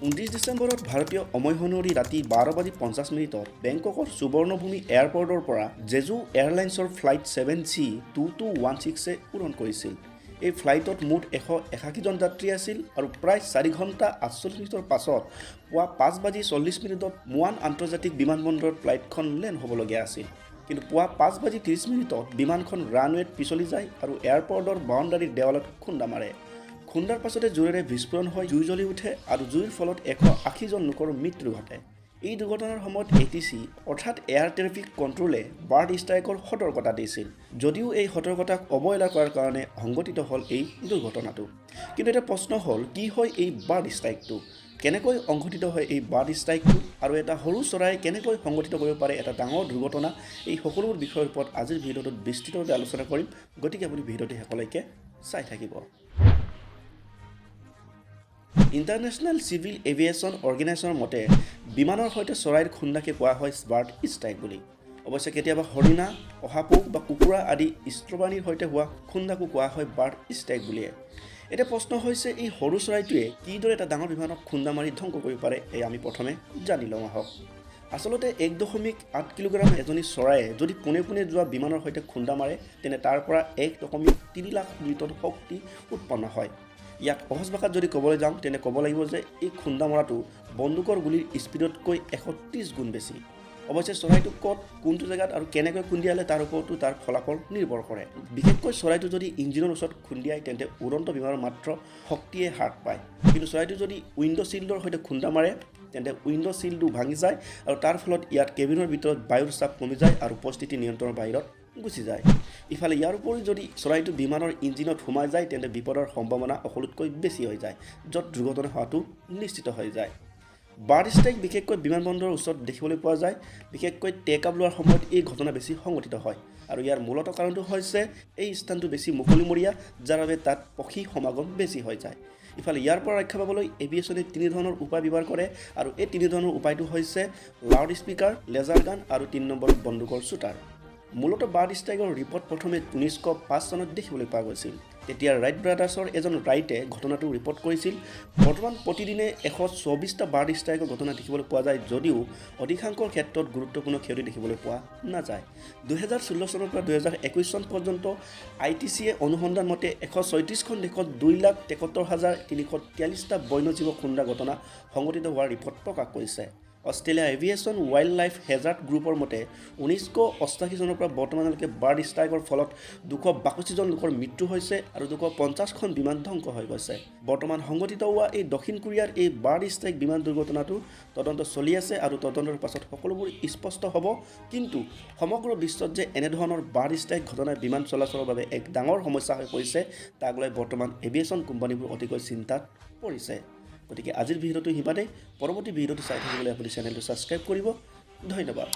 29 ডিচেম্বৰত ভাৰতীয় সময় অনুসৰি ৰাতি 12:50 বেংককৰ সুবৰ্ণভূমি এয়াৰপৰ্টৰ পৰা জেজু এয়াৰলাইন্সৰ ফ্লাইট 7C-2216 উৰণ কৰিছিল। এই ফ্লাইটত মুঠ 181জন যাত্ৰী আছিল আৰু প্ৰায় 4 ঘণ্টা 48 মিনিটৰ পাছত পুৱা 5:40 মুৱান আন্তৰ্জাতিক বিমানবন্দৰত ফ্লাইটখন লেণ্ড হ'বলগীয়া আছিল। কিন্তু পুৱা 5:30 বিমানখন ৰানৱেত পিছলি যায় আৰু এয়াৰপৰ্টৰ বাউণ্ডাৰীৰ দেৱালত খুন্দা মাৰে। খুন্দাৰ পাছতে জোৰেৰে বিস্ফোৰণ হৈ জুই জ্বলি উঠে আৰু জুইৰ ফলত 180জন লোকৰ মৃত্যু ঘটে। এই দুৰ্ঘটনাৰ সময়ত ATC অৰ্থাৎ এয়াৰ ট্ৰেফিক কণ্ট্ৰলে বাৰ্ড ষ্ট্ৰাইকৰ সতৰ্কতা দিছিল। যদিও এই সতৰ্কতাক অৱহেলা কৰাৰ কাৰণে সংঘটিত হ'ল এই দুৰ্ঘটনাটো। কিন্তু এটা প্ৰশ্ন হ'ল, কি হয় এই বাৰ্ড ষ্ট্ৰাইকটো? কেনেকৈ সংঘটিত হয় এই বাৰ্ড ষ্ট্ৰাইকটো? আৰু এটা সৰু চৰাই কেনেকৈ সংঘটিত কৰিব পাৰে এটা ডাঙৰ দুৰ্ঘটনা? এই সকলোবোৰ বিষয়ৰ ওপৰত আজিৰ ভিডিঅ'টোত বিস্তৃতভাৱে আলোচনা কৰিম। গতিকে আপুনি ভিডিঅ'টো শেষলৈকে চাই থাকিব। ইণ্টাৰনেশ্যনেল চিভিল এভিয়েশ্যন অৰ্গেনাইজেশ্যনৰ মতে বিমানৰ সৈতে চৰাইৰ খুন্দাকে কোৱা হয় বাৰ্ড ষ্ট্ৰাইক বুলি। অৱশ্যে কেতিয়াবা হৰিণা, শহাপহু বা কুকুৰা আদি ষ্ট্ৰবাণীৰ সৈতে হোৱা খুন্দাকো কোৱা হয় বাৰ্ড ষ্ট্ৰাইক বুলিয়ে। এতিয়া প্ৰশ্ন হৈছে, এই সৰু চৰাইটোৱে কিদৰে এটা ডাঙৰ বিমানক খুন্দা মাৰি ধ্বংস কৰিব পাৰে, এই আমি প্ৰথমে জানি লওঁ আহক। আচলতে 1.8 কিলোগ্ৰাম এজনী চৰাইয়ে যদি পোনে পোনে যোৱা বিমানৰ সৈতে খুন্দা মাৰে, তেনে তাৰ পৰা 1.3 লাখ নিউটন শক্তি উৎপন্ন হয়। ইয়াক সহজ ভাষাত যদি ক'বলৈ যাওঁ তেনে ক'ব লাগিব যে এই খুন্দা মৰাটো বন্দুকৰ গুলিৰ স্পীডতকৈ 130 গুণ বেছি। অৱশ্যে চৰাইটো ক'ত, কোনটো জেগাত আৰু কেনেকৈ খুন্দিয়ালে তাৰ ওপৰতো তাৰ ফলাফল নিৰ্ভৰ কৰে। বিশেষকৈ চৰাইটো যদি ইঞ্জিনৰ ওচৰত খুন্দিয়ায় তেন্তে উড়ন্ত বিমানৰ মাত্ৰ শক্তিয়ে হ্ৰাস পায়। কিন্তু চৰাইটো যদি উইণ্ডো ছিল্ডৰ সৈতে খুন্দা মাৰে তেন্তে উইণ্ডো ছিল্ডটো ভাঙি যায় আৰু তাৰ ফলত ইয়াত কেবিনৰ ভিতৰত বায়ুৰ চাপ কমি যায় আৰু পৰিস্থিতি নিয়ন্ত্ৰণৰ বাহিৰত গুচি যায়। ইফালে ইয়াৰ উপৰি যদি চৰাইটো বিমানৰ ইঞ্জিনত সোমাই যায় তেন্তে বিপদৰ সম্ভাৱনা সকলোতকৈ বেছি হৈ যায়, য'ত দুৰ্ঘটনা হোৱাটো নিশ্চিত হৈ যায়। বাৰ্ড ষ্ট্ৰাইক বিশেষকৈ বিমানবন্দৰৰ ওচৰত দেখিবলৈ পোৱা যায়। বিশেষকৈ টেক আপ লোৱাৰ সময়ত এই ঘটনা বেছি সংঘটিত হয় আৰু ইয়াৰ মূলত কাৰণটো হৈছে এই স্থানটো বেছি মুকলিমূৰীয়া, যাৰ বাবে তাত পক্ষী সমাগম বেছি হৈ যায়। ইফালে ইয়াৰ পৰা ৰক্ষা পাবলৈ এভিয়েশ্যনে 3 ধৰণৰ উপায় ব্যৱহাৰ কৰে আৰু এই 3 ধৰণৰ উপায়টো হৈছে লাউড স্পীকাৰ, লেজাৰ গান আৰু 3 নম্বৰত বন্দুকৰ শ্বুটাৰ। মূলত বাৰ্ড ষ্ট্ৰাইকৰ ৰিপৰ্ট প্ৰথমে 1905 চনত দেখিবলৈ পোৱা গৈছিল। তেতিয়া ৰাইট ব্ৰাদাৰ্ছৰ এজন ৰাইটে ঘটনাটো ৰিপৰ্ট কৰিছিল। বৰ্তমান প্ৰতিদিনে 124টা বাৰ্ড ষ্ট্ৰাইকৰ ঘটনা দেখিবলৈ পোৱা যায়, যদিও অধিকাংশৰ ক্ষেত্ৰত গুৰুত্বপূৰ্ণ ক্ষতি দেখিবলৈ পোৱা নাযায়। 2014 চনৰ পৰা 2021 চন পৰ্যন্ত ITCয়ে অনুসন্ধান মতে 136খন দেশত 2,73,343টা বন্যজীৱ খুন্দা ঘটনা সংঘটিত হোৱাৰ ৰিপৰ্ট প্ৰকাশ কৰিছে। Australia aviation wild life hazard গ্ৰুপৰ মতে 1988 চনৰ পৰা বৰ্তমানলৈকে বাৰ্ড ষ্ট্ৰাইকৰ ফলত 282জন লোকৰ মৃত্যু হৈছে আৰু 250খন বিমান ধ্বংস হৈ গৈছে। বৰ্তমান সংঘটিত হোৱা এই দক্ষিণ কোৰিয়াৰ এই বাৰ্ড ষ্ট্ৰাইক বিমান দুৰ্ঘটনাটো তদন্ত চলি আছে আৰু তদন্তৰ পাছত সকলোবোৰ স্পষ্ট হ'ব। কিন্তু সমগ্ৰ বিশ্বত যে এনেধৰণৰ বাৰ্ড ষ্ট্ৰাইক ঘটনাই বিমান চলাচলৰ বাবে এক ডাঙৰ সমস্যা হৈ পৰিছে, তাক লৈ বৰ্তমান এভিয়েশ্যন কোম্পানীবোৰ অতিকৈ চিন্তাত পৰিছে। গতিকে আজিৰ ভিডিঅ'টো সিমানেই। পৰৱৰ্তী ভিডিঅ'টো চাই থাকিবলৈ আপুনি চেনেলটো ছাবস্ক্ৰাইব কৰিব। ধন্যবাদ।